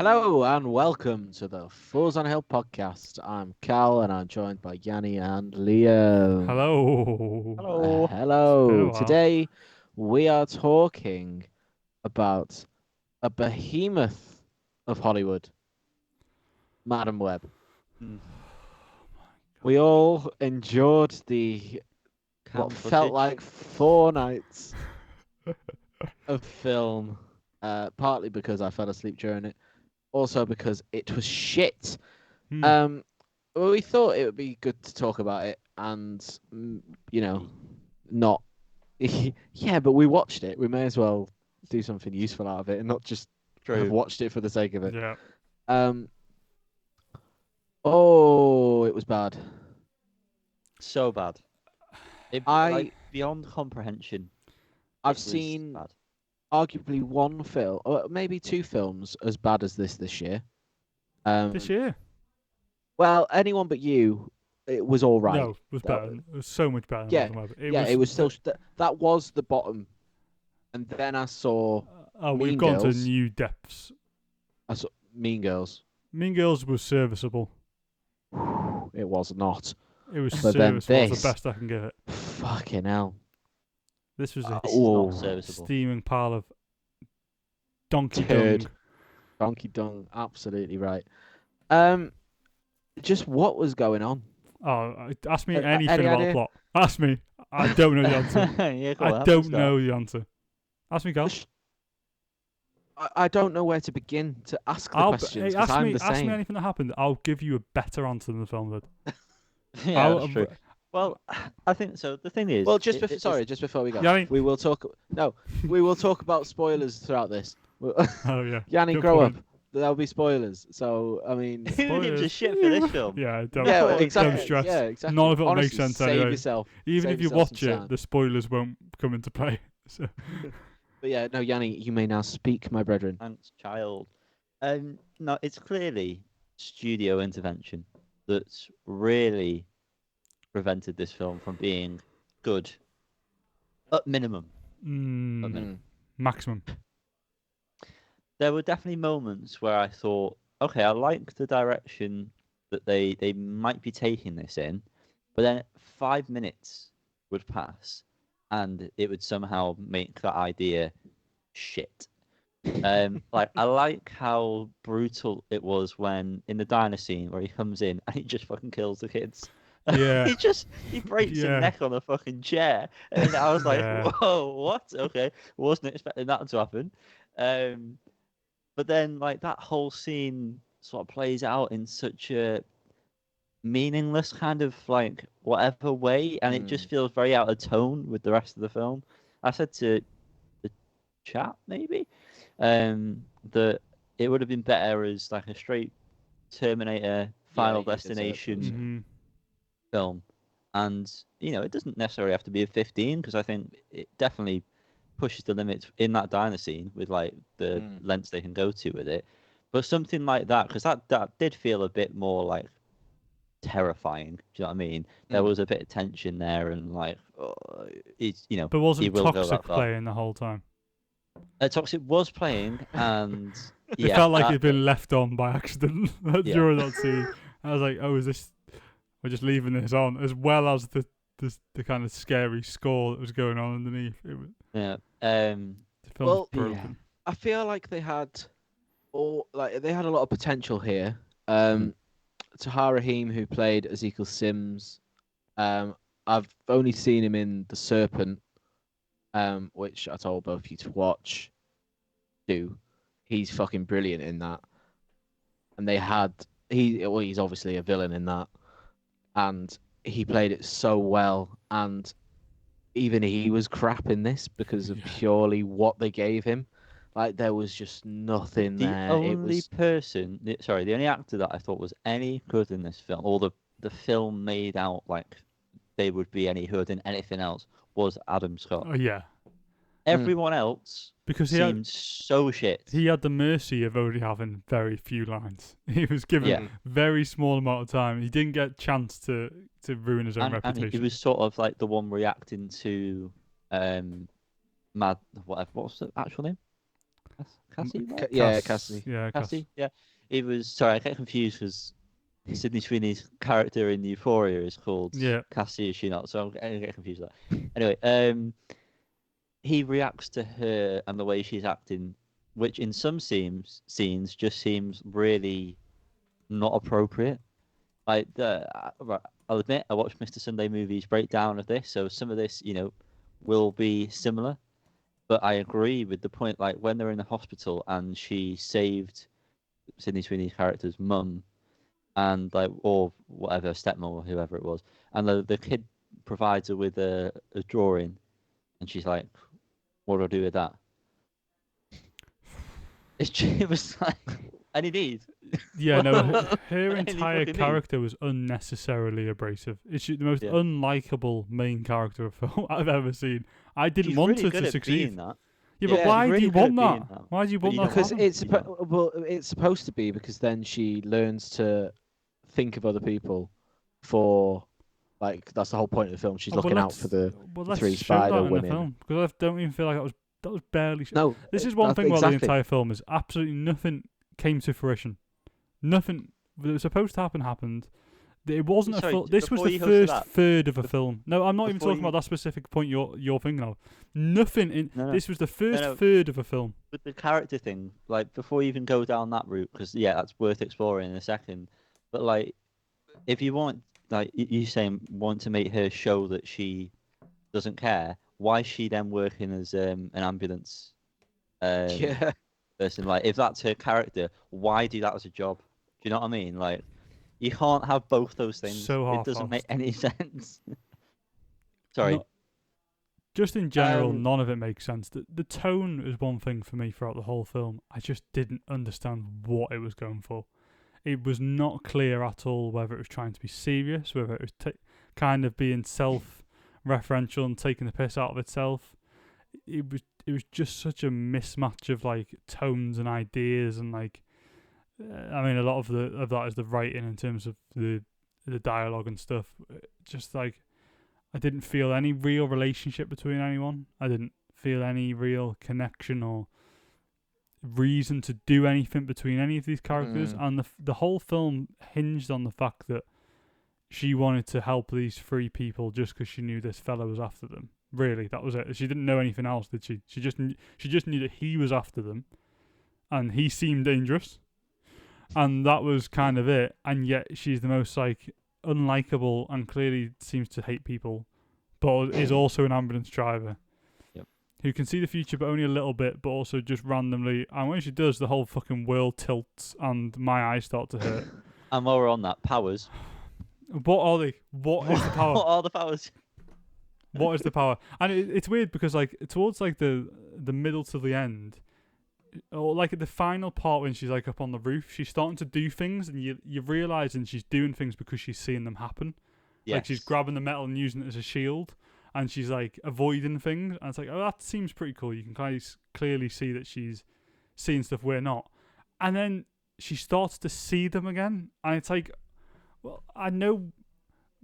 Hello and welcome to the Fools on a Hill podcast. I'm Cal and I'm joined by Yanni and Liam. Hello. Hello. It's been a Hello. while. Today we are talking about a behemoth of Hollywood, Madam Web. Mm. We all endured the what Cam felt footage. like 4 nights of film, partly because I fell asleep during it, also because it was shit. Hmm. Well, we thought it would be good to talk about it, and not. Yeah, but we watched it. We may as well do something useful out of it, and not just have True. watched it for the sake of it. Yeah. Um. Oh, it was bad. So bad. Beyond comprehension. I've it was seen bad. arguably one film, or maybe two films, as bad as this year. This year? Well, Anyone But You, it was all right. No, it was That- better. It was so much better than Yeah, Madam Web. it was still that was the bottom, and then I saw we've Mean gone Girls. to new depths. Mean Girls. Mean Girls was serviceable. It was not. It was But then serviceable. That's this- the best I can give it. Fucking hell. This was a This is Oh. not serviceable. steaming pile of donkey Turd. dung. Donkey Dung, absolutely right. Just what was going on? Ask me Any anything about the idea? plot. Ask me. I don't know the answer. Yeah, go on, I have a don't start. know the answer. Ask me, Carl. I don't know where to begin to ask the questions, 'cause ask I'm me. the Ask same. me anything that happened. I'll give you a better answer than the film did. Yeah, I'll- that's true. Well, I think so. The thing is, Well, just before we go, Yeah, I mean- we will talk. No, we will talk about spoilers throughout this. Oh yeah. Yanni, Good grow point. up. There'll be spoilers. So I mean, who gives a Spoilers. shit for this film? Yeah, don't. yeah, No, exactly. don't stress. Yeah, exactly. None of it will make Honestly, sense save anyway. yourself. Even Save if you yourself watch some it, time. the spoilers won't come into play. So But yeah, no, Yanni, you may now speak, my brethren. Thanks, child. No, it's clearly studio intervention that's really prevented this film from being good. At minimum. Mm. maximum. There were definitely moments where I thought, okay, I like the direction that they might be taking this in, but then 5 minutes would pass and it would somehow make that idea shit. Like I like how brutal it was when in the diner scene where he comes in and he just fucking kills the kids. Yeah. he breaks Yeah. his neck on a fucking chair, and I was like, Yeah. whoa, what? Okay, wasn't expecting that to happen. But then like that whole scene sort of plays out in such a meaningless kind of like whatever way, and it just feels very out of tone with the rest of the film. I said to the chat maybe that it would have been better as like a straight Terminator Final you did say that. Destination hmm film, and it doesn't necessarily have to be a 15 because I think it definitely pushes the limits in that diner scene with like the lengths they can go to with it, but something like that, because that did feel a bit more like terrifying. Do you know what I mean? There was a bit of tension there, and like it's But he wasn't will go Toxic that far. playing the whole time? Toxic was playing, and It yeah, felt like that- it'd been left on by accident during that scene. I was like, oh, is this? We're just leaving this on, as well as the kind of scary score that was going on underneath. yeah. The film's Well, broken. I feel like they had a lot of potential here. Tahar Rahim, who played Ezekiel Sims, I've only seen him in The Serpent, which I told both of you to watch. He's fucking brilliant in that. And he's obviously a villain in that, and he played it so well. And even he was crap in this because of purely what they gave him. Like there was just nothing The there. only the only actor that I thought was any good in this film, or the film made out like they would be any good in anything else, was Adam Scott. Oh yeah, Everyone else because seemed so shit. he had the mercy of only having very few lines. He was given Yeah. very small amount of time. He didn't get a chance to ruin his own and reputation. he was sort of like the one reacting to Mad. Whatever. What's the actual name? Cassie, right? Yeah, Cass- Cassie. Yeah, Cass. Cassie, yeah. It was sorry, I get confused because Sydney Sweeney's character in Euphoria is called Cassie, is she not? So I get confused with that. Anyway, he reacts to her and the way she's acting, which in some scenes just seems really not appropriate. Like I'll admit, I watched Mr. Sunday Movie's breakdown of this, so some of this, will be similar. But I agree with the point, like when they're in the hospital and she saved Sydney Sweeney's character's mum, and like or whatever stepmom or whoever it was, and the kid provides her with a drawing, and she's like, "What do I do with that?" It was like, any need? Yeah, no, her Any entire fucking need. character was unnecessarily abrasive. It's the most Yeah. unlikable main character of film I've ever seen. I didn't She's want really her good to at succeed. being that. Yeah, Yeah, but why she's do really you good want at being that? that. Why do you But want you that? don't Because to want happen? it's supposed to be because then she learns to think of other people for, like, that's the whole point of the film. She's Oh, but looking out let's- for the well, let's three show that spider in the women. film, because I don't even feel like that was barely. No, This is one that's thing about the exactly. entire film is absolutely nothing came to fruition. Nothing that was supposed to happen happened. It wasn't Sorry, a full. This was before the you go to first that, third of a film. No, I'm not even before talking you- about that specific point you're thinking of. Nothing in No, no. this was the first no. third of a film. With the character thing, like before you even go down that route, because yeah, that's worth exploring in a second. But like, if you want, like you saying, want to make her show that she doesn't care, why is she then working as an ambulance Yeah, person? Like, if that's her character, why do that as a job? Do you know what I mean? Like, you can't have both those things. So It doesn't make half-assed. any sense. Sorry. No- Just in general, Um, none of it makes sense. The tone is one thing for me throughout the whole film. I just didn't understand what it was going for. It was not clear at all whether it was trying to be serious, whether it was kind of being self-referential and taking the piss out of itself. It was just such a mismatch of like tones and ideas, and like I mean, a lot of that is the writing in terms of the dialogue and stuff. Just like I didn't feel any real relationship between anyone. I didn't feel any real connection or reason to do anything between any of these characters. And the whole film hinged on the fact that she wanted to help these three people just because she knew this fella was after them. Really, that was it. She didn't know anything else, did she? She just knew that he was after them, and he seemed dangerous, and that was kind of it. And yet she's the most like unlikable and clearly seems to hate people, but is also an ambulance driver. Yep. Who can see the future but only a little bit, but also just randomly. And when she does, the whole fucking world tilts and my eyes start to hurt. And while we're on that, powers. What are they? What is the power? What are the powers? What is the power? And it's weird because like towards like the middle to the end, or like at the final part when she's like up on the roof, she's starting to do things, and you're realizing she's doing things because she's seeing them happen. Yes. Like she's grabbing the metal and using it as a shield, and she's like avoiding things. And it's like, oh, that seems pretty cool. You can kind of clearly see that she's seeing stuff we're not. And then she starts to see them again, and it's like, well, I know.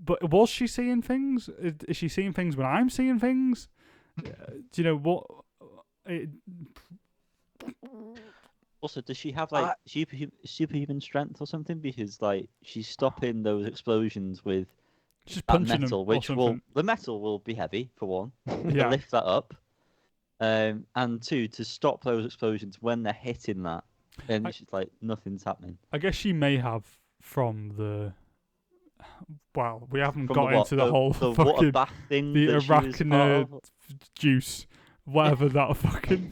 But was she seeing things? Is she seeing things when I'm seeing things? Do you know what? Also, does she have like superhuman strength or something? Because like she's stopping those explosions with Just that punching metal, them or which will something. the metal will be heavy for one. To Yeah. lift that up, and two to stop those explosions when they're hitting that, and she's like nothing's happening. I guess she may have from the. Well, we haven't From got into the whole the water fucking bath thing. the that she was part arachnid of. juice, whatever that fucking.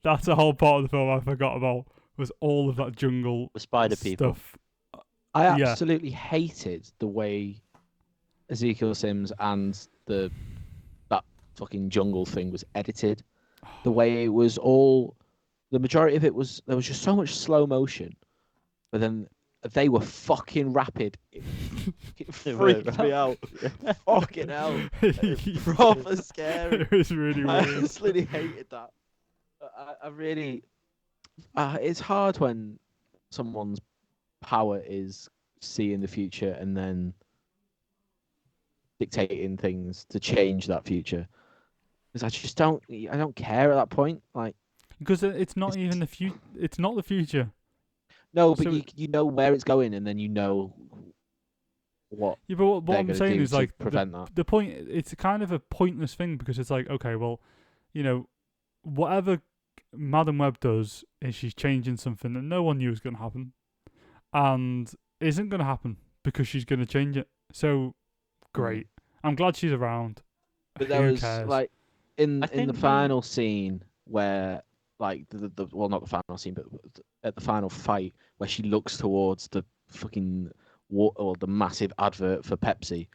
That's a whole part of the film I forgot about. Was all of that jungle The spider people. stuff. I Yeah. absolutely hated the way Ezekiel Sims and that fucking jungle thing was edited. The way it was all, the majority of it was, there was just so much slow motion, but then they were fucking rapid. It They were freaked me out. Fucking hell. It Proper scary. was really I weird. absolutely hated that. I really, it's hard when someone's power is seeing the future and then dictating things to change that future. Because I don't care at that point. Like, because it's not It's- even the future. It's not the future. No, but So you know where it's going, and then you know what Yeah, but what they're I'm going to saying do is to like prevent that. the point. It's kind of a pointless thing because it's like, okay, well, you know, whatever Madam Web does is she's changing something that no one knew was going to happen, and isn't going to happen because she's going to change it. So great. I'm glad she's around. But there Who was cares? like in I the think final scene where like the well, not the final scene, but at the final fight where she looks towards the fucking or the massive advert for Pepsi,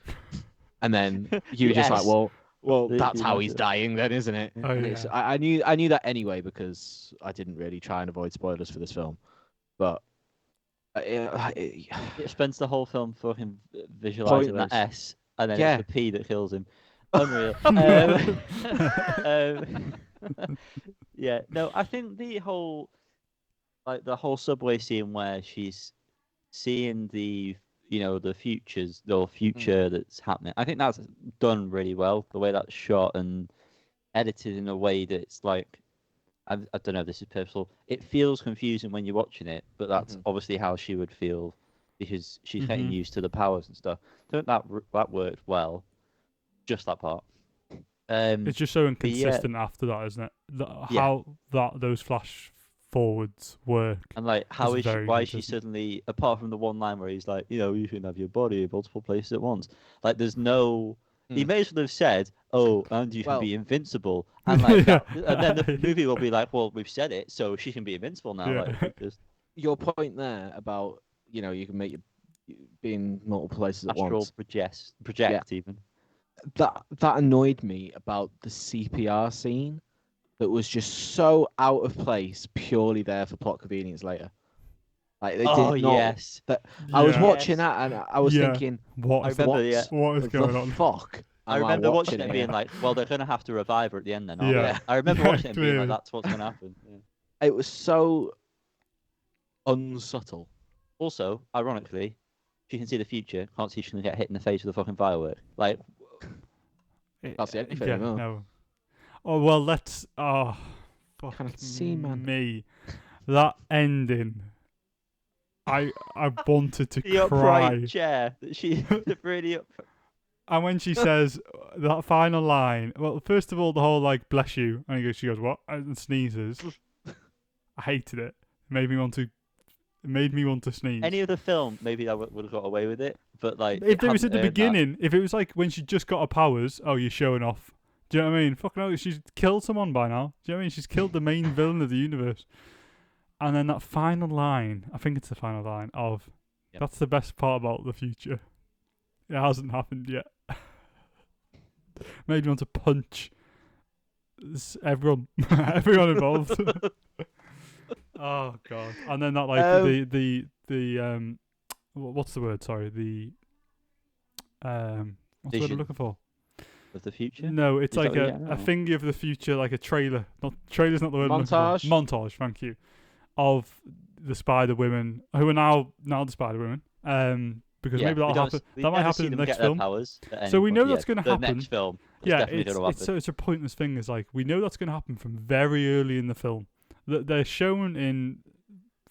and then you were just like, Yes. well, The that's how he's advert. dying, then, isn't it? Oh, And yeah. I knew that anyway because I didn't really try and avoid spoilers for this film, but It spends the whole film fucking visualizing that Pointless. S, and then Yeah. it's the P that kills him. Unreal. Yeah, no, I think the whole subway scene where she's seeing the the future that's happening. I think that's done really well. The way that's shot and edited in a way that's like I don't know if this is purposeful. It feels confusing when you're watching it, but that's obviously how she would feel because she's getting used to the powers and stuff. I think that worked well, just that part. It's just so yeah. inconsistent after that, isn't it? Yeah. How those flash forwards work. And like, how It's is she? very Why is she consistent. suddenly? Apart from the one line where he's like, you shouldn't have your body in multiple places at once. Like, there's no. He may as well have said, "Oh, and you can Well- be invincible," and like, Yeah. and then the movie will be like, "Well, we've said it, so she can be invincible now." Yeah. Like, just your point there about you can make you be in multiple places at astral once. project even. That annoyed me about the CPR scene. That was just so out of place, purely there for plot convenience later. Like they Oh did not. yes. I was Yeah. watching Yes. that and I was Yeah. thinking, What I is remember, that? yeah. What is the going on? fuck? I am remember watching it here? being like, "Well, they're gonna have to revive her at the end, then." Aren't Yeah. they? I remember Yeah, watching it and being clearly. like, "That's what's gonna happen." Yeah. It was so unsubtle. Also, ironically, she can see the future. Can't see she's gonna get hit in the face with a fucking firework. Like, That's the only thing, Yeah, no. no. Oh well, let's. Oh, fuck Can't see, man. me. That ending. I wanted to the cry. upright chair that she really up. And when she says that final line, well, first of all, the whole like "bless you," and she goes "what?" and sneezes. I hated it. It made me want to sneeze. Any other film, maybe I would have got away with it, but like, If it was at the hadn't earned that. beginning, if it was like when she just got her powers, oh, you're showing off. Do you know what I mean? Fucking hell, she's killed someone by now. Do you know what I mean? She's killed the main villain of the universe. And then that final line, I think it's the final line of, Yep. that's the best part about the future. It hasn't happened yet. Made me want to punch everyone, everyone involved. Oh god! And then that like the what's the word? Sorry, the what's the word I'm Vision. looking for? Of the future. No, it's Is that like what you're a getting at? thingy of the future, like a trailer. Not trailer's not the word. I'm looking for. Montage? Montage. Thank you. Of the Spider Women who are now the Spider Women. Because Yeah, maybe that'll happen. we That might never happen see in the them next get their film. powers at any So we point. know Yeah, that's gonna the happen. next film. It's Yeah, definitely going to happen. it's a pointless thing. It's like we know that's going to happen from very early in the film. They're shown in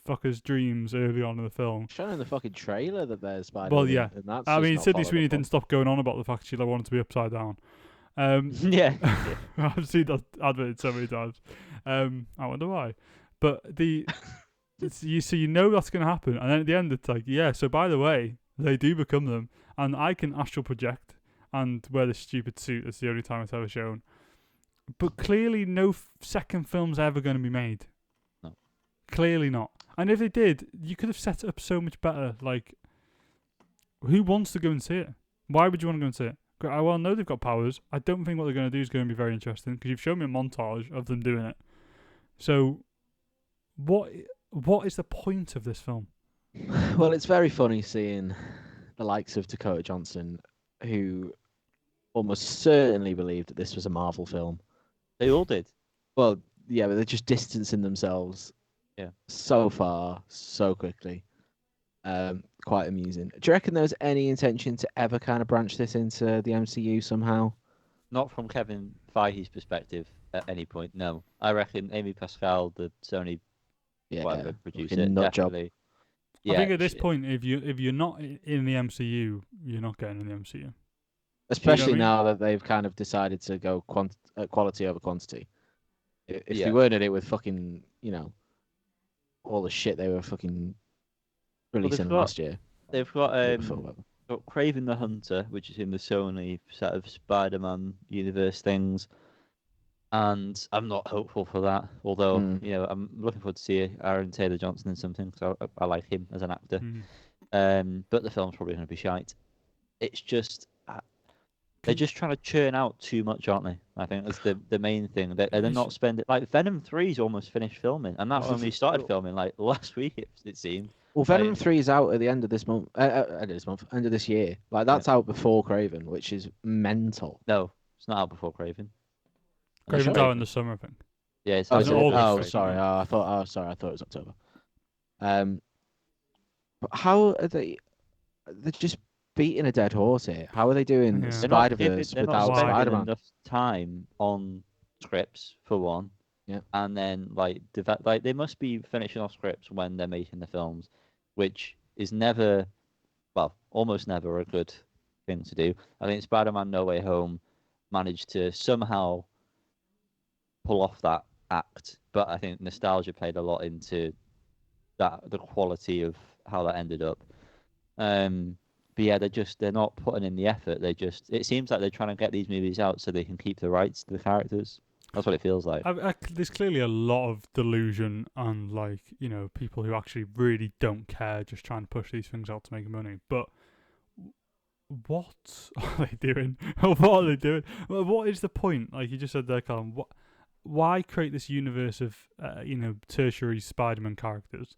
fuckers' dreams early on in the film. Showing the fucking trailer that there's Spider. Well, yeah. And that's I just mean, not Sydney followed Sweeney up on. didn't stop going on about the fact she wanted to be upside down. Yeah. I've seen that advert so many times. I wonder why. But so you know that's going to happen, and then at the end it's like, yeah. So by the way, they do become them, and I can astral project and wear this stupid suit. It's the only time it's ever shown. But clearly, no second film's ever going to be made. No. Clearly not. And if they did, you could have set it up so much better. Like, who wants to go and see it? Why would you want to go and see it? I well know they've got powers. I don't think what they're going to do is going to be very interesting because you've shown me a montage of them doing it. So, what is the point of this film? Well, it's very funny seeing the likes of Dakota Johnson, who almost certainly believed that this was a Marvel film. They all did. Well, yeah, but they're just distancing themselves so far, so quickly. Quite amusing. Do you reckon there was any intention to ever kind of branch this into the MCU somehow? not from Kevin Feige's perspective at any point. No, I reckon Amy Pascal, the Sony whatever producer, fucking nut job. definitely. I think at this she- point, if you're not in the MCU, you're not getting in the MCU. Especially mean? now that they've kind of decided to go quality over quantity. If Yeah. they weren't at it with fucking, all the shit they were fucking releasing got- last year. they've got year before, whatever. got Craven the Hunter, which is in the Sony set of Spider-Man universe things, and I'm not hopeful for that. Although I'm looking forward to see Aaron Taylor Johnson in something, because I like him as an actor. But the film's probably going to be shite. It's just they're just trying to churn out too much, aren't they? I think that's the main thing. They're not spending like Venom 3's almost finished filming, and that only started filming like last week. It seemed. Well, Venom 3 is out at the end of this month. End of this year. Like that's out before Craven, which is mental. No, it's not out before Craven. Craven's out in the summer, I think. Yeah, it's Oh, out is in it? August. Sorry. I thought it was October. But how are they? They're just beating a dead horse here. How are they doing Yeah. Spider-Verse They're not without spending Spider-Man? enough time on scripts for one. Yeah. And then like they must be finishing off scripts when they're making the films, which is never, well, almost never a good thing to do. I think Spider-Man No Way Home managed to somehow pull off that act, but I think nostalgia played a lot into the quality of how that ended up. But yeah, they're not putting in the effort. It seems like they're trying to get these movies out so they can keep the rights to the characters. That's what it feels like. There's clearly a lot of delusion and people who actually really don't care, just trying to push these things out to make money. But what are they doing? What are they doing? Well, what is the point? Like you just said there, Colin. Why create this universe of tertiary Spider-Man characters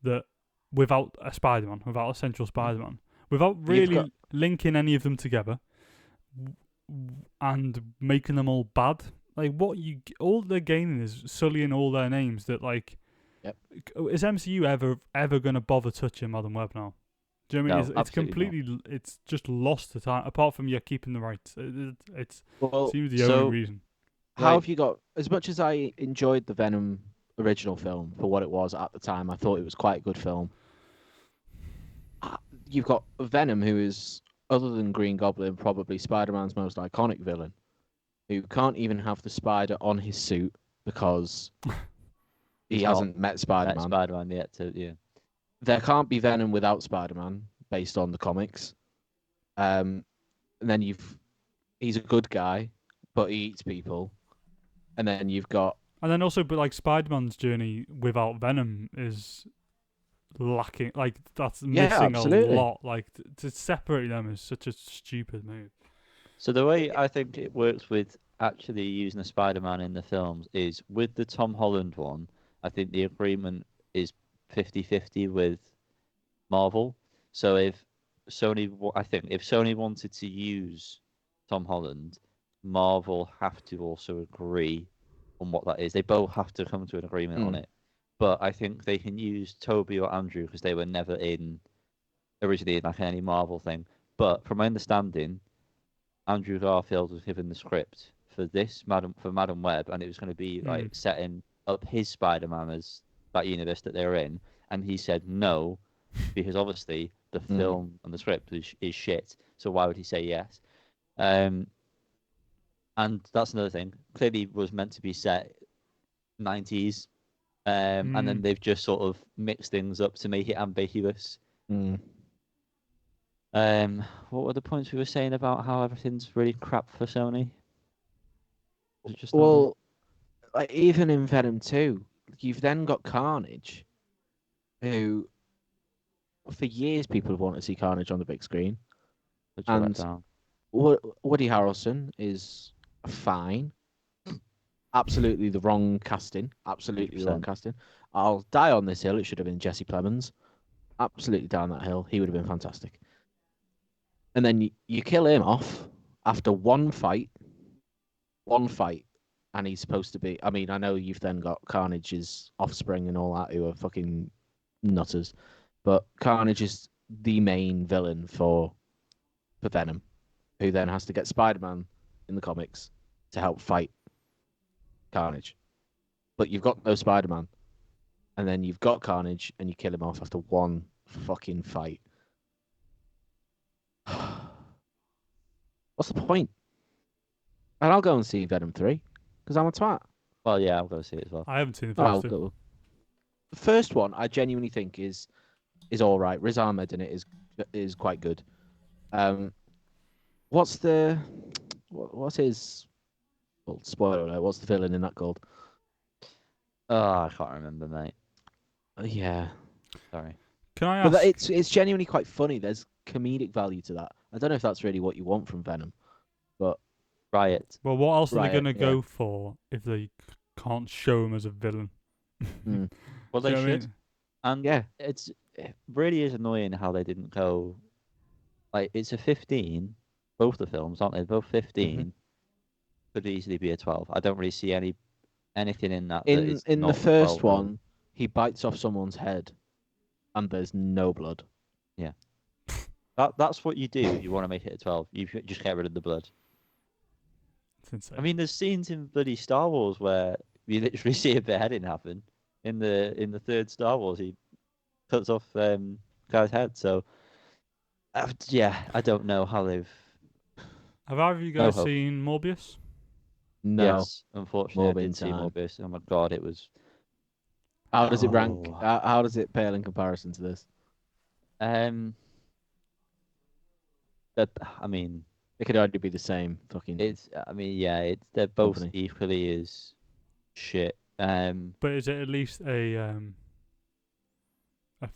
that without a Spider-Man, without a central Spider-Man, without really linking any of them together and making them all bad? Like all they're gaining is sullying all their names. That is MCU ever going to bother touching Madam Web now? Do you know what I mean? It's completely, it's just lost the time. Apart from keeping the rights, it seems the only reason. How have you got? As much as I enjoyed the Venom original film for what it was at the time, I thought it was quite a good film. You've got Venom, who is, other than Green Goblin, probably Spider-Man's most iconic villain, who can't even have the spider on his suit because he hasn't met Spider-Man. Spider-Man yet, There can't be Venom without Spider-Man, based on the comics. And then he's a good guy, but he eats people. And then you've got... And then also, but like Spider-Man's journey without Venom is lacking. Like, that's missing a lot. Like, to separate them is such a stupid move. So the way I think it works with actually using a Spider-Man in the films is with the Tom Holland one, I think the agreement is 50-50 with Marvel. So if Sony wanted to use Tom Holland, Marvel have to also agree on what that is. They both have to come to an agreement on it. But I think they can use Toby or Andrew because they were never originally in like any Marvel thing. But from my understanding, Andrew Garfield was given the script for Madam Web, and it was going to be like setting up his Spider-Man as that universe that they were in, and he said no because obviously the film and the script is shit. So why would he say yes? And that's another thing. Clearly was meant to be set 90s, and then they've just sort of mixed things up to make it ambiguous. What were the points we were saying about how everything's really crap for Sony? Like even in Venom 2, you've then got Carnage, who for years people have wanted to see Carnage on the big screen. And Woody Harrelson is fine. Absolutely the wrong casting. Absolutely the wrong casting. I'll die on this hill. It should have been Jesse Plemons. Absolutely down that hill. He would have been fantastic. And then you kill him off after one fight, and he's supposed to be... I mean, I know you've then got Carnage's offspring and all that who are fucking nutters, but Carnage is the main villain for Venom, who then has to get Spider-Man in the comics to help fight Carnage. But you've got no Spider-Man, and then you've got Carnage, and you kill him off after one fucking fight. What's the point? And I'll go and see Venom 3 because I'm a twat. Well, yeah, I'll go see it as well. I haven't seen the I'll first two. go. The first one, I genuinely think is all right. Riz Ahmed in it is quite good. What's his? Well, spoiler alert. What's the villain in that called? Oh, I can't remember, mate. Yeah, Sorry. Can I ask? but it's genuinely quite funny. There's comedic value to that. I don't know if that's really what you want from Venom, but Riot. Well, what else are they Riot, going to yeah. go for if they can't show him as a villain? Mm. Well, Do they you know what I should. mean? And yeah, it really is annoying how they didn't go. Like, it's a 15. Both the films, aren't they? Both 15. Could easily be a 12. I don't really see anything in that. that in is the not first 12 one, he bites off someone's head, and there's no blood. That's what you do. You want to make it a 12. You just get rid of the blood. It's insane. I mean, there's scenes in bloody Star Wars where you literally see a beheading happen. In the third Star Wars, he cuts off guy's head. So, yeah, I don't know how they've. Have either of you No guys hope. seen Morbius? No. Yes, unfortunately, I Morbin didn't see time. Morbius. Oh my god, it was. How does it rank? Oh. How does it pale in comparison to this? But I mean, It could only be the same fucking. it's. I mean, yeah, they're both Company. equally as shit. But is it at least a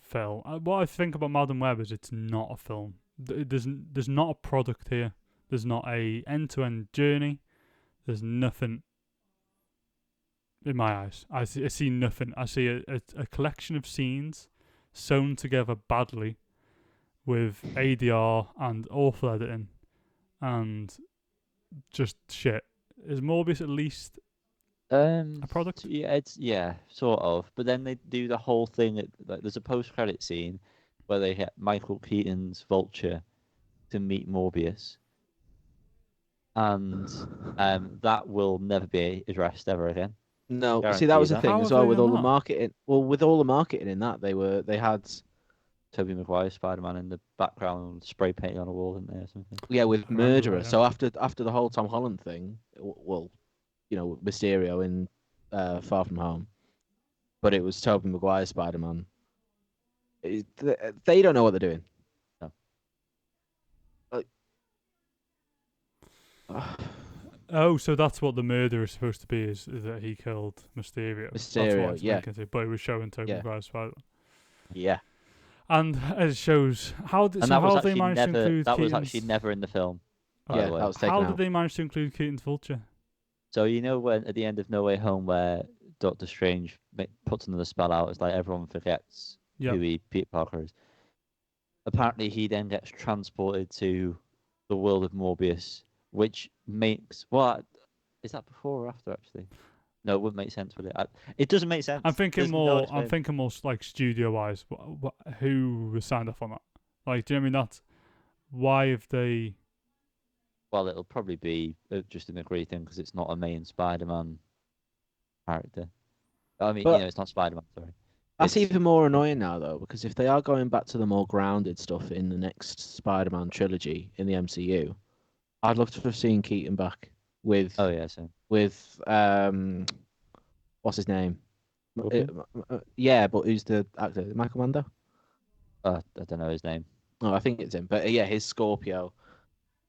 film? What I think about Madam Web is it's not a film. There's not a product here. There's not a end-to-end journey. There's nothing. In my eyes, I see nothing. I see a collection of scenes sewn together badly with ADR and awful editing and just shit. Is Morbius at least a product? Yeah, it's sort of. But then they do the whole thing. Like, there's a post-credit scene where they get Michael Keaton's Vulture to meet Morbius, and that will never be addressed ever again. No, see Guarantee that was the that. thing How as have well they with done all the that? marketing. Well, with all the marketing in that, they had Tobey Maguire Spider-Man in the background, spray painting on a wall, didn't they, or something? with I remember Murderer. that, yeah. So after the whole Tom Holland thing, well, Mysterio in Far From Home, but it was Tobey Maguire Spider-Man. They don't know what they're doing. No. Oh, so that's what the murder is supposed to be, is that he killed Mysterio. That's what Mysterio, it's yeah. making it, but it was showing Tobey Yeah. Maguire's Spider-Man. Yeah. And it shows how did And so that was how they actually managed to never. include That was Keaton's- actually never in the film. By Yeah, the way. that was taken how out. did they manage to include Keaton's Vulture? So you know when at the end of No Way Home, where Doctor Strange puts another spell out, it's like everyone forgets Yeah. who Peter Parker is. Apparently, he then gets transported to the world of Morbius, which makes what is that before or after? Actually, no, it wouldn't make sense, would it? It doesn't make sense. I'm thinking There's no more. I'm explanation. thinking more like studio wise. Who was signed off on that? Like, do you know what I mean? That's why have they? Well, it'll probably be just an agreed thing because it's not a main Spider-Man character. I mean, But- it's not Spider-Man. Sorry. That's It's- even more annoying now, though, because if they are going back to the more grounded stuff in the next Spider-Man trilogy in the MCU, I'd love to have seen Keaton back with Oh yeah, so what's his name? Logan? Yeah, but who's the actor? Michael Mando? I don't know his name. Oh, I think it's him. But yeah, his Scorpio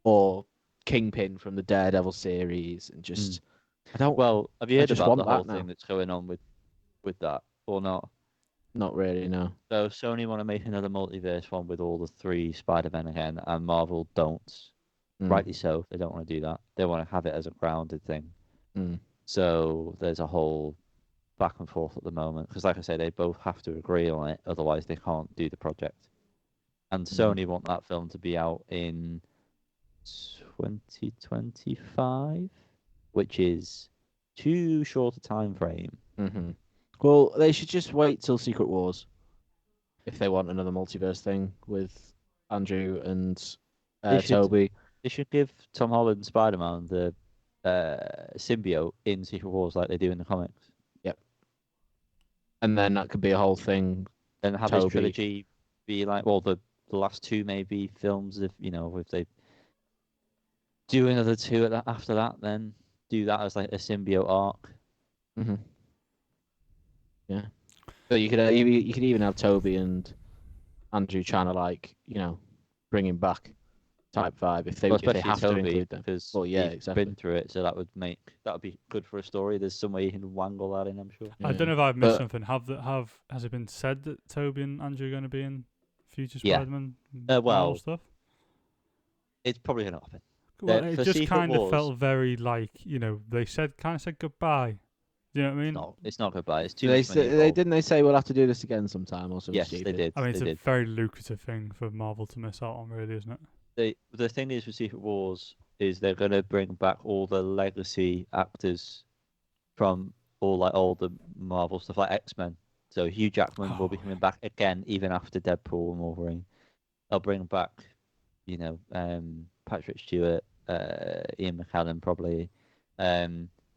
or Kingpin from the Daredevil series, and just I don't. Well, have you I heard just about the want whole that thing now. that's going on with that or not? Not really. No. So Sony want to make another multiverse one with all the three Spider-Men again, and Marvel don't. Mm, Rightly so. They don't want to do that. They want to have it as a grounded thing. mm. So there's a whole back and forth at the moment because, like I say, they both have to agree on it, otherwise they can't do the project. And Sony want that film to be out in 2025, which is too short a time frame. Mm-hmm. Well, they should just wait till Secret Wars if they want another multiverse thing with Andrew and They should- Toby. They should give Tom Holland Spider-Man the symbiote in Secret Wars like they do in the comics. And then that could be a whole thing. And have his Toby. trilogy be like, well, the last two maybe films, if they do another two after that, then do that as like a symbiote arc. Hmm. Yeah. But you could even have Toby and Andrew trying to, like, bring him back type vibe if they Especially have to Toby, include them. because Well, yeah, he's exactly. been through it, so that would be good for a story. There's some way you can wangle that in, I'm sure. I don't know if I've missed something. Has it been said that Toby and Andrew are going to be in future Yeah. Spider-Man well, Marvel stuff? It's probably going to happen. Well, it for just Secret kind of Wars- felt very like, they said goodbye. Do you know what I mean? No, it's not goodbye. It's too They much money they involved. didn't they say we'll have to do this again sometime or something Yes, stupid? they did. I mean, it's they a did. very lucrative thing for Marvel to miss out on, really, isn't it? The thing is with Secret Wars is they're going to bring back all the legacy actors from all the Marvel stuff, like X-Men. So Hugh Jackman will be coming back again, even after Deadpool and Wolverine. They'll bring back, Patrick Stewart, Ian McKellen probably,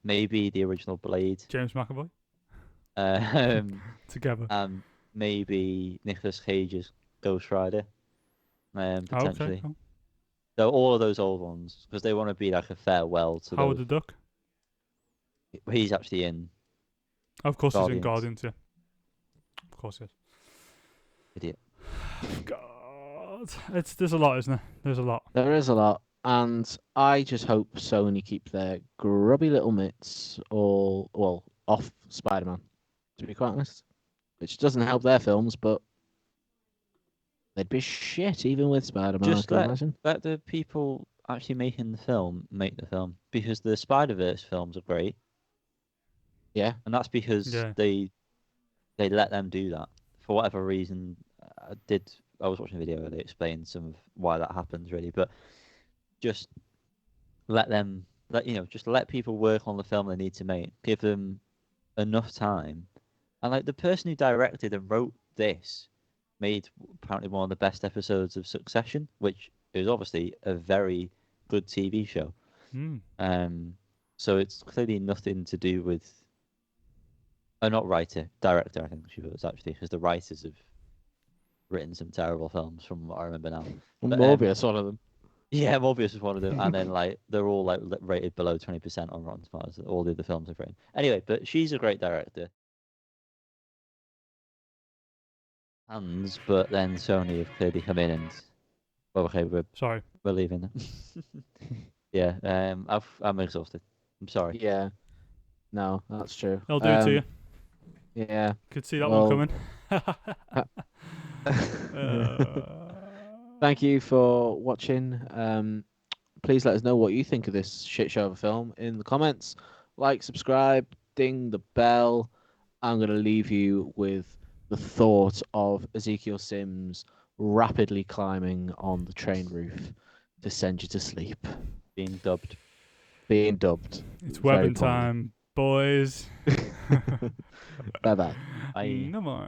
maybe the original Blade, James McAvoy together, together. maybe Nicolas Cage's Ghost Rider, potentially. Okay, cool. So all of those old ones, because they want to be like a farewell to Howard those. the Duck. He's actually in. Of course, he's in Guardians. Guardians. Yeah. Of course, he is. Idiot. God, there's a lot, isn't there? There's a lot. There is a lot, and I just hope Sony keep their grubby little mitts off Spider-Man. To be quite honest, which doesn't help their films, but they'd be shit even with Spider-Man. Just I can imagine. let the people actually making the film make the film, because the Spider-Verse films are great. Yeah. And that's because they let them do that for whatever reason. I was watching a video where they explained some of why that happens, really, but just let people work on the film they need to make. Give them enough time, and like the person who directed and wrote this made apparently one of the best episodes of Succession, which is obviously a very good TV show. So it's clearly nothing to do with not writer, director, I think she was actually, because the writers have written some terrible films from what I remember now. But, Morbius, one of them. Yeah, Morbius is one of them, and then like they're all like rated below 20% on Rotten Tomatoes. All the other films have written. Anyway, but she's a great director. But then Sony have clearly come in and, well, okay, we're leaving. Yeah, I'm exhausted. I'm sorry. Yeah. No, that's true. I'll do it to you. Yeah. Could see that one coming. Thank you for watching. Please let us know what you think of this shit show of a film in the comments. Like, subscribe, ding the bell. I'm going to leave you with the thought of Ezekiel Sims rapidly climbing on the train roof to send you to sleep. Being dubbed. It's weapon time, boys. Bye-bye. Bye. No more.